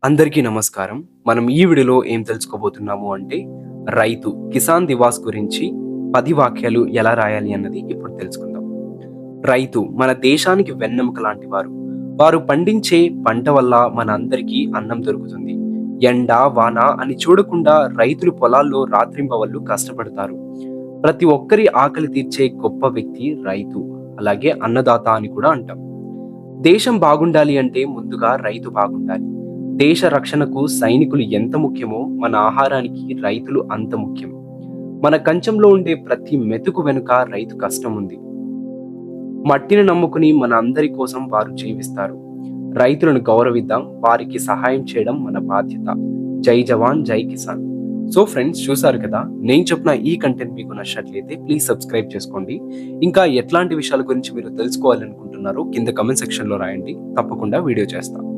అందరికీ నమస్కారం. మనం ఈ వీడియోలో ఏం తెలుసుకోబోతున్నాము అంటే రైతు కిసాన్ దివాస్ గురించి 10 వాక్యాలు ఎలా రాయాలి అన్నది ఇప్పుడు తెలుసుకుందాం. రైతు మన దేశానికి వెన్నెముక లాంటి వారు. వారు పండించే పంట వల్ల మన అందరికీ అన్నం దొరుకుతుంది. ఎండ, వాన అని చూడకుండా రైతులు పొలాల్లో రాత్రింబవళ్ళు కష్టపడతారు. ప్రతి ఒక్కరి ఆకలి తీర్చే గొప్ప వ్యక్తి రైతు. అలాగే అన్నదాత అని కూడా అంటాం. దేశం బాగుండాలి అంటే ముందుగా రైతు బాగుండాలి. దేశ రక్షణకు సైనికులు ఎంత ముఖ్యమో మన ఆహారానికి రైతులు అంత ముఖ్యం. మన కంచంలో ఉండే ప్రతి మెతుకు వెనుక రైతు కష్టం ఉంది. మట్టిని నమ్ముకుని మన అందరి కోసం వారు జీవిస్తారు. రైతులను గౌరవిద్దాం, వారికి సహాయం చేయడం మన బాధ్యత. జై జవాన్ జై కిసాన్. సో ఫ్రెండ్స్, చూసారు కదా, నేను చెప్పిన ఈ కంటెంట్ మీకు నచ్చినట్లయితే ప్లీజ్ సబ్స్క్రైబ్ చేసుకోండి. ఇంకా ఎట్లాంటి విషయాల గురించి మీరు తెలుసుకోవాలనుకుంటున్నారో కింద కమెంట్ సెక్షన్ లో రాయండి, తప్పకుండా వీడియో చేస్తాను.